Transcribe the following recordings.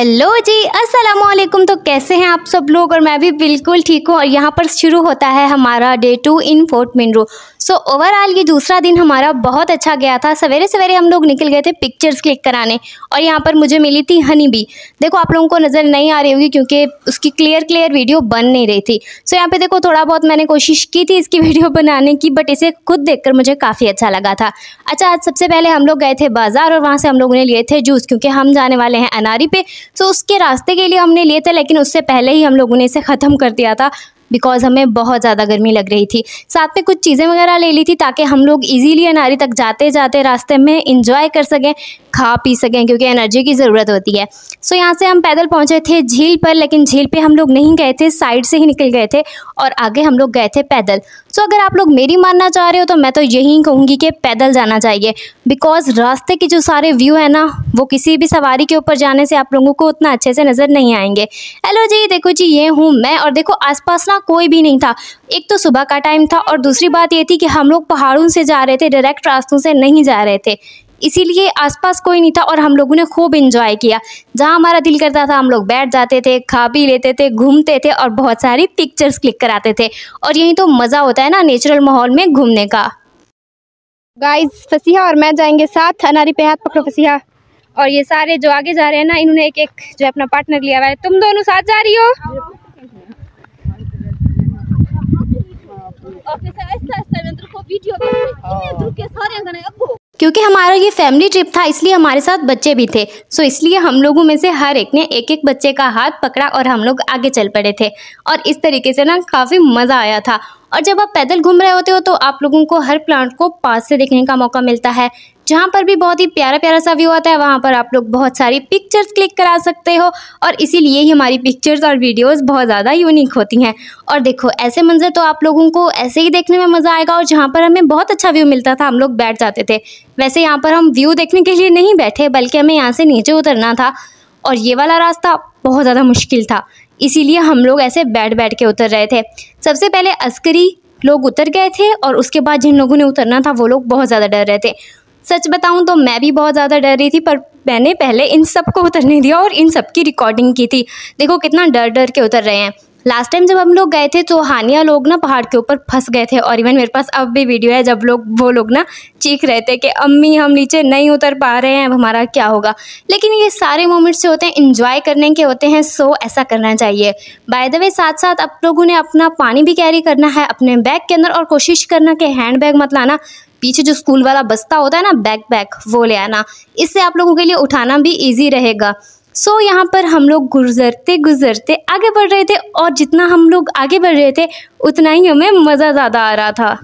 Hello जी, अस्सलामुअलैकुम। तो कैसे हैं आप सब लोग? और मैं भी बिल्कुल ठीक हूँ। और यहाँ पर शुरू होता है हमारा डे 2 इन फोर्ट मिनरो। सो ओवरऑल ये दूसरा दिन हमारा बहुत अच्छा गया था। सवेरे सवेरे हम लोग निकल गए थे पिक्चर्स क्लिक कराने और यहाँ पर मुझे मिली थी हनी बी। देखो आप लोगों को नज़र नहीं आ रही होगी क्योंकि उसकी क्लियर वीडियो बन नहीं रही थी। सो यहाँ पे देखो थोड़ा बहुत मैंने कोशिश की थी इसकी वीडियो बनाने की, बट इसे खुद देखकर मुझे काफ़ी अच्छा लगा था। अच्छा, आज सबसे पहले हम लोग गए थे बाज़ार और वहाँ से हम लोगों ने लिए थे जूस, क्योंकि हम जाने वाले हैं अनारी पे। सो उसके रास्ते के लिए हमने लिए थे, लेकिन उससे पहले ही हम लोगों ने इसे ख़त्म कर दिया था बिकॉज़ हमें बहुत ज़्यादा गर्मी लग रही थी। साथ में कुछ चीज़ें वगैरह ले ली थी ताकि हम लोग इजीली अनारी तक जाते जाते रास्ते में इंजॉय कर सकें, खा पी सकें, क्योंकि एनर्जी की ज़रूरत होती है। सो यहाँ से हम पैदल पहुँचे थे झील पर, लेकिन झील पे हम लोग नहीं गए थे, साइड से ही निकल गए थे और आगे हम लोग गए थे पैदल। सो अगर आप लोग मेरी मानना चाह रहे हो तो मैं तो यही कहूँगी कि पैदल जाना चाहिए, बिकॉज़ रास्ते के जो सारे व्यू है ना, वो किसी भी सवारी के ऊपर जाने से आप लोगों को उतना अच्छे से नज़र नहीं आएंगे। हेलो जी, देखो जी ये हूँ मैं, और देखो आसपास ना कोई भी नहीं था। एक तो सुबह का टाइम था और दूसरी बात ये थी कि हम लोग पहाड़ों से जा रहे थे, डायरेक्ट रास्तों से नहीं जा रहे थे, इसीलिए आसपास कोई नहीं था और हम लोगों ने खूब एंजॉय किया। जहाँ हमारा दिल करता था हम लोग बैठ जाते थे, खा पी लेते थे, घूमते थे और बहुत सारी पिक्चर्स क्लिक कराते थे। और यही तो मज़ा होता है ना नेचुरल माहौल में घूमने का। गाइस, फसीहा और मैं जाएंगे साथ। अनारी पे हाथ पकड़ो फसीहा। और ये सारे जो आगे जा रहे हैं ना, इन्होंने एक एक जो अपना पार्टनर लिया हुआ है। तुम दोनों साथ जा रही हो? क्योंकि हमारा ये फैमिली ट्रिप था इसलिए हमारे साथ बच्चे भी थे। सो इसलिए हम लोगों में से हर एक ने एक एक बच्चे का हाथ पकड़ा और हम लोग आगे चल पड़े थे। और इस तरीके से ना काफ़ी मज़ा आया था। और जब आप पैदल घूम रहे होते हो तो आप लोगों को हर प्लांट को पास से देखने का मौका मिलता है। जहाँ पर भी बहुत ही प्यारा प्यारा सा व्यू आता है वहाँ पर आप लोग बहुत सारी पिक्चर्स क्लिक करा सकते हो, और इसीलिए ही हमारी पिक्चर्स और वीडियोस बहुत ज़्यादा यूनिक होती हैं। और देखो ऐसे मंजर तो आप लोगों को ऐसे ही देखने में मज़ा आएगा। और जहाँ पर हमें बहुत अच्छा व्यू मिलता था हम लोग बैठ जाते थे। वैसे यहाँ पर हम व्यू देखने के लिए नहीं बैठे, बल्कि हमें यहाँ से नीचे उतरना था और ये वाला रास्ता बहुत ज़्यादा मुश्किल था, इसीलिए हम लोग ऐसे बैठ बैठ के उतर रहे थे। सबसे पहले अस्करी लोग उतर गए थे और उसके बाद जिन लोगों ने उतरना था वो लोग बहुत ज़्यादा डर रहे थे। सच बताऊं तो मैं भी बहुत ज़्यादा डर रही थी, पर मैंने पहले इन सब को उतरने दिया और इन सब की रिकॉर्डिंग की थी। देखो कितना डर डर के उतर रहे हैं। लास्ट टाइम जब हम लोग गए थे तो हानिया लोग ना पहाड़ के ऊपर फंस गए थे, और इवन मेरे पास अब भी वीडियो है जब वो लोग ना चीख रहे थे कि अम्मी हम नीचे नहीं उतर पा रहे हैं, अब हमारा क्या होगा। लेकिन ये सारे मोमेंट्स होते हैं इंजॉय करने के होते हैं, सो ऐसा करना चाहिए। बाय द वे साथ साथ आप लोगों ने अपना पानी भी कैरी करना है अपने बैग के अंदर, और कोशिश करना कि हैंड बैग मत लाना, पीछे जो स्कूल वाला बस्ता होता है ना बैग वो ले आना, इससे आप लोगों के लिए उठाना भी ईजी रहेगा। सो यहाँ पर हम लोग गुजरते गुजरते आगे बढ़ रहे थे, और जितना हम लोग आगे बढ़ रहे थे उतना ही हमें मज़ा ज़्यादा आ रहा था।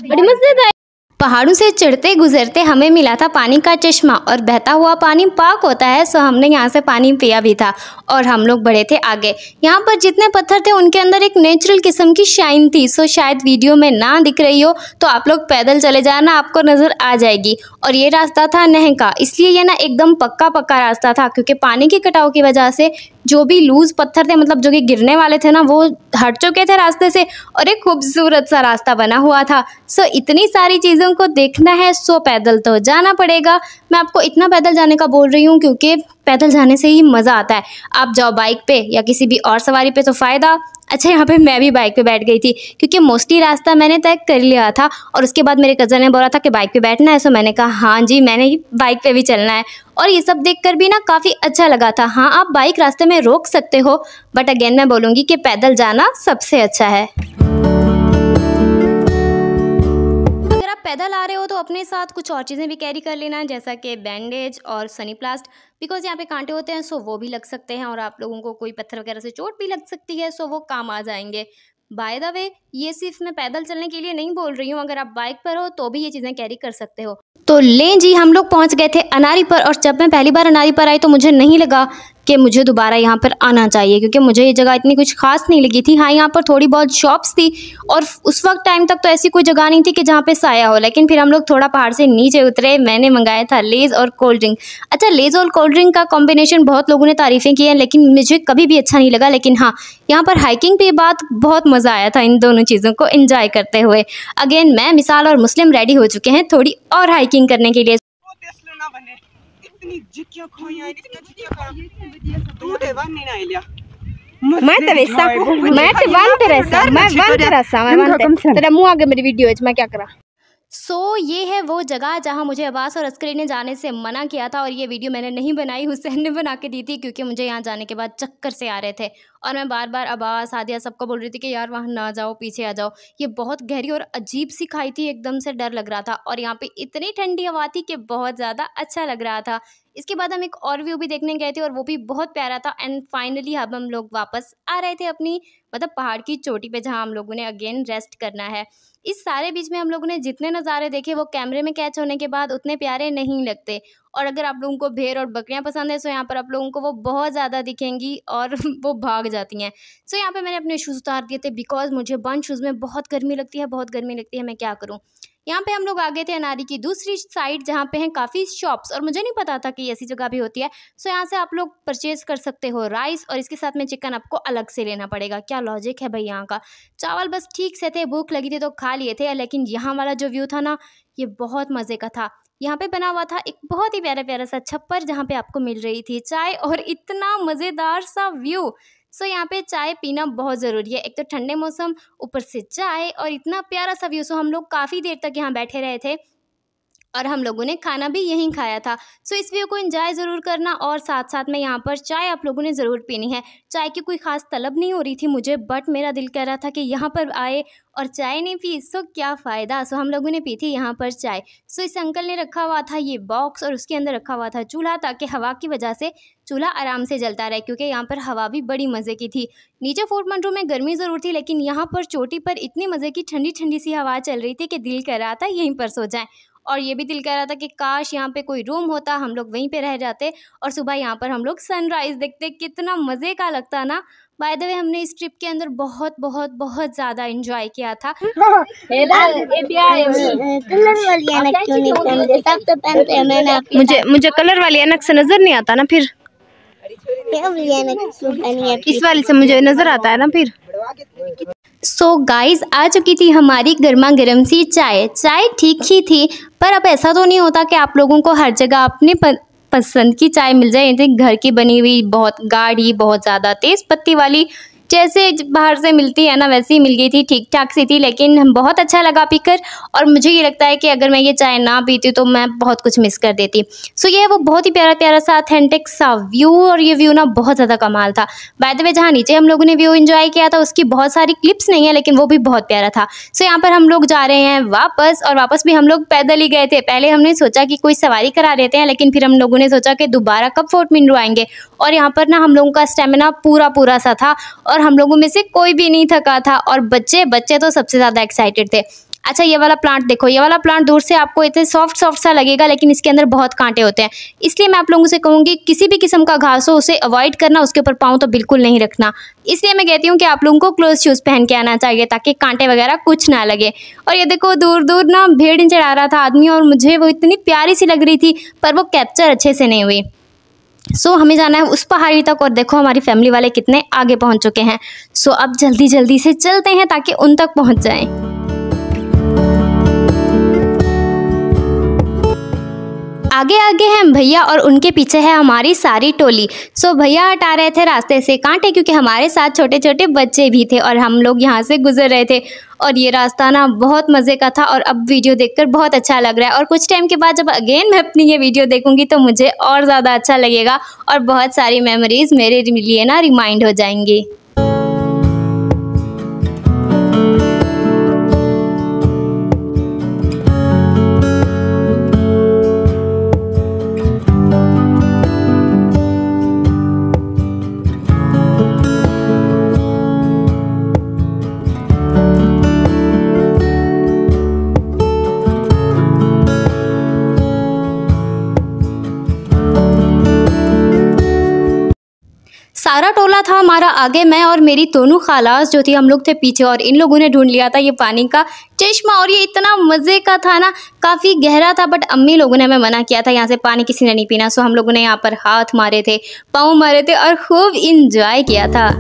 बड़ी मजेदार। पहाड़ों से चढ़ते गुजरते हमें मिला था पानी का चश्मा, और बहता हुआ पानी पाक होता है, सो हमने यहाँ से पानी पिया भी था और हम लोग बढ़े थे आगे। यहाँ पर जितने पत्थर थे उनके अंदर एक नेचुरल किस्म की शाइन थी, सो शायद वीडियो में ना दिख रही हो तो आप लोग पैदल चले जाना, आपको नज़र आ जाएगी। और ये रास्ता था नहर का, इसलिए ये ना एकदम पक्का रास्ता था, क्योंकि पानी के कटाव की वजह से जो भी लूज पत्थर थे, मतलब जो कि गिरने वाले थे ना, वो हट चुके थे रास्ते से और एक खूबसूरत सा रास्ता बना हुआ था। सो इतनी सारी चीज़ों को देखना है, सो पैदल तो जाना पड़ेगा। मैं आपको इतना पैदल जाने का बोल रही हूँ क्योंकि पैदल जाने से ही मज़ा आता है। आप जाओ बाइक पे या किसी भी और सवारी पे तो फ़ायदा। अच्छा, यहाँ पे मैं भी बाइक पे बैठ गई थी क्योंकि मोस्टली रास्ता मैंने तय कर लिया था, और उसके बाद मेरे कज़न ने बोला था कि बाइक पे बैठना है, सो मैंने कहा हाँ जी, मैंने बाइक पे भी चलना है। और ये सब देखकर भी ना काफ़ी अच्छा लगा था। हाँ, आप बाइक रास्ते में रोक सकते हो, बट अगेन मैं बोलूँगी कि पैदल जाना सबसे अच्छा है। पैदल आ रहे हो तो अपने साथ कुछ और चीज़ें भी कैरी कर लेना, जैसा कि बैंडेज और सनी प्लास्ट, बिकॉज यहाँ पे कांटे होते हैं, सो वो भी लग सकते हैं, और आप लोगों को कोई पत्थर वगैरह से चोट भी लग सकती है, सो वो काम आ जाएंगे। बाय द वे ये सिर्फ मैं पैदल चलने के लिए नहीं बोल रही हूँ, अगर आप बाइक पर हो तो भी ये चीज़ें कैरी कर सकते हो। तो लें जी, हम लोग पहुँच गए थे अनारी पर, और जब मैं पहली बार अनारी पर आई तो मुझे नहीं लगा कि मुझे दोबारा यहाँ पर आना चाहिए, क्योंकि मुझे ये जगह इतनी कुछ खास नहीं लगी थी। हाँ, यहाँ पर थोड़ी बहुत शॉप्स थी और उस वक्त टाइम तक तो ऐसी कोई जगह नहीं थी कि जहाँ पे साया हो। लेकिन फिर हम लोग थोड़ा पहाड़ से नीचे उतरे, मैंने मंगाया था लेज़ और कोल्ड ड्रिंक। अच्छा, लेज़ और कोल्ड ड्रिंक का कॉम्बिनेशन बहुत लोगों ने तारीफ़ें की हैं, लेकिन मुझे कभी भी अच्छा नहीं लगा। लेकिन हाँ, यहाँ पर हाइकिंग पे बात बहुत मज़ा आया था इन दोनों चीज़ों को एंजॉय करते हुए। अगेन मैं, मिसाल और मुस्लिम रेडी हो चुके हैं थोड़ी और हाइकिंग करने के लिए। तेरा मुंह आगे मेरी वीडियो है, मैं क्या करा। ये है वो जगह जहाँ मुझे अब्बास और अस्करी ने जाने से मना किया था, और ये वीडियो मैंने नहीं बनाई, हुसैन ने बना के दी थी, क्योंकि मुझे यहाँ जाने के बाद चक्कर से आ रहे थे और मैं बार बार अब्बास, आदिया सबको बोल रही थी कि यार वहाँ ना जाओ, पीछे आ जाओ। ये बहुत गहरी और अजीब सी खाई थी, एकदम से डर लग रहा था, और यहाँ पे इतनी ठंडी हवा थी कि बहुत ज़्यादा अच्छा लग रहा था। इसके बाद हम एक और व्यू भी देखने गए थे और वो भी बहुत प्यारा था। एंड फाइनली अब हम लोग वापस आ रहे थे अपनी पहाड़ की चोटी पे, जहाँ हम लोगों ने अगेन रेस्ट करना है। इस सारे बीच में हम लोगों ने जितने नज़ारे देखे वो कैमरे में कैच होने के बाद उतने प्यारे नहीं लगते। और अगर आप लोगों को भेड़ और बकरियां पसंद है तो यहाँ पर आप लोगों को वो बहुत ज़्यादा दिखेंगी और वो भाग जाती हैं। यहाँ पे मैंने अपने शूज़ उतार दिए थे, बिकॉज मुझे बंद शूज़ में बहुत गर्मी लगती है, मैं क्या करूँ। यहाँ पे हम लोग आ गए थे अनारी की दूसरी साइड, जहाँ पे हैं काफ़ी शॉप्स, और मुझे नहीं पता था कि ऐसी जगह भी होती है। यहाँ से आप लोग परचेज कर सकते हो राइस, और इसके साथ में चिकन आपको अलग से लेना पड़ेगा। क्या लॉजिक है भाई यहाँ का। चावल बस ठीक से थे, भूख लगी थी तो खा लिए थे। लेकिन यहाँ वाला जो व्यू था ना, ये बहुत मज़े का था। यहाँ पे बना हुआ था एक बहुत ही प्यारा प्यारा सा छप्पर, जहाँ पे आपको मिल रही थी चाय और इतना मज़ेदार सा व्यू। यहाँ पे चाय पीना बहुत ज़रूरी है, एक तो ठंडे मौसम, ऊपर से चाय और इतना प्यारा सा व्यू। हम लोग काफ़ी देर तक यहाँ बैठे रहे थे और हम लोगों ने खाना भी यहीं खाया था। इस व्यू को एंजॉय ज़रूर करना, और साथ साथ में यहाँ पर चाय आप लोगों ने ज़रूर पीनी है। चाय की कोई ख़ास तलब नहीं हो रही थी मुझे, बट मेरा दिल कह रहा था कि यहाँ पर आए और चाय नहीं पी क्या फ़ायदा। हम लोगों ने पी थी यहाँ पर चाय। इस अंकल ने रखा हुआ था ये बॉक्स, और उसके अंदर रखा हुआ था चूल्हा, ताकि हवा की वजह से चूल्हा आराम से जलता रहे, क्योंकि यहाँ पर हवा भी बड़ी मज़े की थी। नीचे फोर्ट मंटू में गर्मी ज़रूर थी, लेकिन यहाँ पर चोटी पर इतनी मज़े की ठंडी ठंडी सी हवा चल रही थी कि दिल कर रहा था यहीं पर सो जाएं। और ये भी दिल कर रहा था कि काश यहाँ पे कोई रूम होता, हम लोग वहीं पे रह जाते और सुबह यहाँ पर हम लोग सनराइज़ देखते। कितना मज़े का लगता ना। बाय द वे, हमने इस ट्रिप के अंदर बहुत बहुत बहुत ज़्यादा एंजॉय किया था। मुझे कलर वाली ऐनक से नज़र नहीं आता ना, फिर इस वाली से मुझे नज़र आता है ना फिर। गाइज, आ चुकी थी हमारी गर्मा गर्म सी चाय। ठीक ही थी, पर अब ऐसा तो नहीं होता कि आप लोगों को हर जगह अपने पसंद की चाय मिल जाए। घर की बनी हुई, बहुत गाढ़ी, बहुत ज़्यादा तेज़ पत्ती वाली, जैसे बाहर से मिलती है ना, वैसे ही मिल गई थी, ठीक ठाक सी थी, लेकिन बहुत अच्छा लगा पीकर। और मुझे ये लगता है कि अगर मैं ये चाय ना पीती तो मैं बहुत कुछ मिस कर देती। ये है वो बहुत ही प्यारा प्यारा सा ऑथेंटिक सा व्यू, और ये व्यू ना बहुत ज़्यादा कमाल था। बाय द वे, जहाँ नीचे हम लोगों ने व्यू एंजॉय किया था उसकी बहुत सारी क्लिप्स नहीं है, लेकिन वो भी बहुत प्यारा था। यहाँ पर हम लोग जा रहे हैं वापस, और वापस भी हम लोग पैदल ही गए थे। पहले हमने सोचा कि कोई सवारी करा देते हैं, लेकिन फिर हम लोगों ने सोचा कि दोबारा कब फोर्ट मंटू आएंगे। और यहाँ पर ना हम लोगों का स्टेमिना पूरा सा था, और हम लोगों में से कोई भी नहीं थका था, और बच्चे तो सबसे ज़्यादा एक्साइटेड थे। अच्छा, ये वाला प्लांट देखो, ये वाला प्लांट दूर से आपको इतने सॉफ्ट सा लगेगा, लेकिन इसके अंदर बहुत कांटे होते हैं। इसलिए मैं आप लोगों से कहूँगी, किसी भी किस्म का घास हो उसे अवॉइड करना, उसके ऊपर पाँव तो बिल्कुल नहीं रखना। इसलिए मैं कहती हूँ कि आप लोगों को क्लोज शूज़ पहन के आना चाहिए, ताकि कांटे वगैरह कुछ ना लगे। और ये देखो, दूर दूर ना भेड़ चढ़ा रहा था आदमी, और मुझे वो इतनी प्यारी सी लग रही थी, पर वो कैप्चर अच्छे से नहीं हुई। हमें जाना है उस पहाड़ी तक, और देखो हमारी फैमिली वाले कितने आगे पहुंच चुके हैं। अब जल्दी से चलते हैं ताकि उन तक पहुंच जाएं। आगे हैं भैया, और उनके पीछे है हमारी सारी टोली। भैया हटा रहे थे रास्ते से कांटे, क्योंकि हमारे साथ छोटे छोटे बच्चे भी थे, और हम लोग यहाँ से गुजर रहे थे। और ये रास्ता ना बहुत मज़े का था, और अब वीडियो देखकर बहुत अच्छा लग रहा है। और कुछ टाइम के बाद जब अगेन मैं अपनी ये वीडियो देखूंगी तो मुझे और ज़्यादा अच्छा लगेगा, और बहुत सारी मेमोरीज़ मेरे लिए ना रिमाइंड हो जाएंगी। खड़ा था हमारा आगे, मैं और मेरी दोनों खालास जो थी, हम लोग थे पीछे और इन लोगों ने ढूंढ लिया था ये पानी का चश्मा। और ये इतना मज़े का था ना, काफ़ी गहरा था, बट अम्मी लोगों ने हमें मना किया था यहाँ से पानी किसी ने नहीं पीना। सो हम लोगों ने यहाँ पर हाथ मारे थे, पाँव मारे थे और खूब इंजॉय किया था।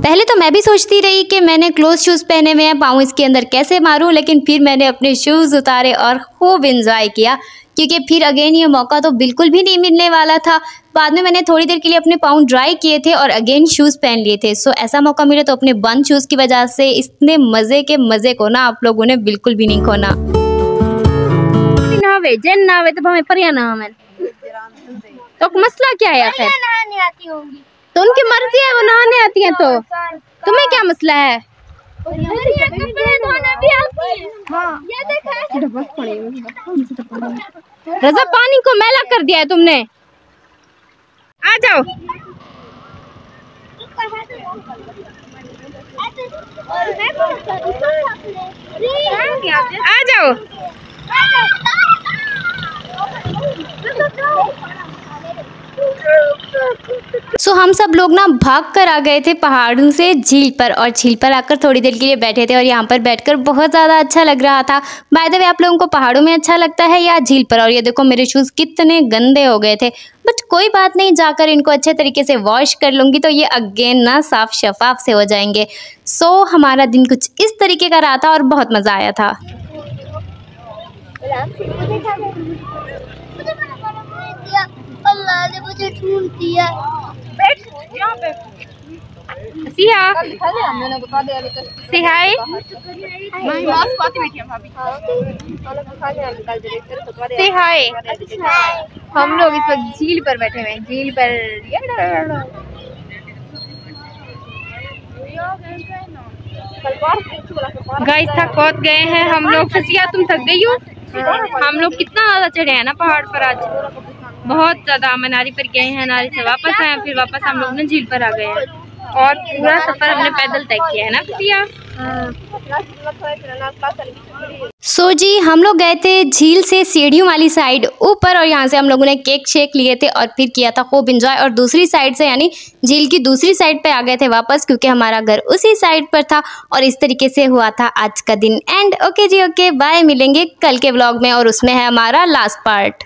पहले तो मैं भी सोचती रही कि मैंने क्लोज शूज़ पहने हुए हैं, पाँव इसके अंदर कैसे मारूं, लेकिन फिर मैंने अपने शूज़ उतारे और खूब इंजॉय किया, क्योंकि फिर अगेन ये मौका तो बिल्कुल भी नहीं मिलने वाला था। बाद में मैंने थोड़ी देर के लिए अपने पाँव ड्राई किए थे और अगेन शूज़ पहन लिए थे। सो ऐसा मौका मिले तो अपने बंद शूज़ की वजह से इतने मज़े के मज़े को ना आप लोगों ने बिल्कुल भी नहीं खोना। तो मसला क्या है आखिर? नहाने आती होंगी तो उनकी मर्जी है, वो नहाने आती हैं, तो तुम्हें क्या मसला है? रज़ा पानी को मैला कर दिया है तुमने। आ जाओ, आ जाओ। सो हम सब लोग ना भाग कर आ गए थे पहाड़ों से झील पर, और झील पर आकर थोड़ी देर के लिए बैठे थे और यहाँ पर बैठकर बहुत ज़्यादा अच्छा लग रहा था। बाय द वे, आप लोगों को पहाड़ों में अच्छा लगता है या झील पर? और ये देखो मेरे शूज़ कितने गंदे हो गए थे, बट कोई बात नहीं, जाकर इनको अच्छे तरीके से वॉश कर लूँगी तो ये अगेन ना साफ शफाफ से हो जाएंगे। सो हमारा दिन कुछ इस तरीके का रहा था और बहुत मज़ा आया था। अल्लाह ने मुझे ढूंढ दिया। बैठ यहाँ पे। Siya, say hi। say hi। हम लोग इस वक्त झील पर बैठे हुए हैं, झील पर। गाइस थक बहुत गए हैं हम लोग। फसिया तुम थक गई हो? हम लोग कितना ज़्यादा चढ़े हैं ना पहाड़ पर आज, बहुत ज़्यादा। हम नारी पर गए हैं, नारी से वापस आए, फिर वापस हम लोग ने झील पर आ गए हैं और पूरा सफ़र हमने पैदल तय किया है ना फसिया। सो जी हम लोग गए थे झील से सीढ़ियों वाली साइड ऊपर, और यहाँ से हम लोगों ने केक शेक लिए थे और फिर किया था खूब इंजॉय। और दूसरी साइड से यानी झील की दूसरी साइड पे आ गए थे वापस, क्योंकि हमारा घर उसी साइड पर था। और इस तरीके से हुआ था आज का दिन एंड। ओके जी, ओके बाय, मिलेंगे कल के व्लॉग में और उसमें है हमारा लास्ट पार्ट।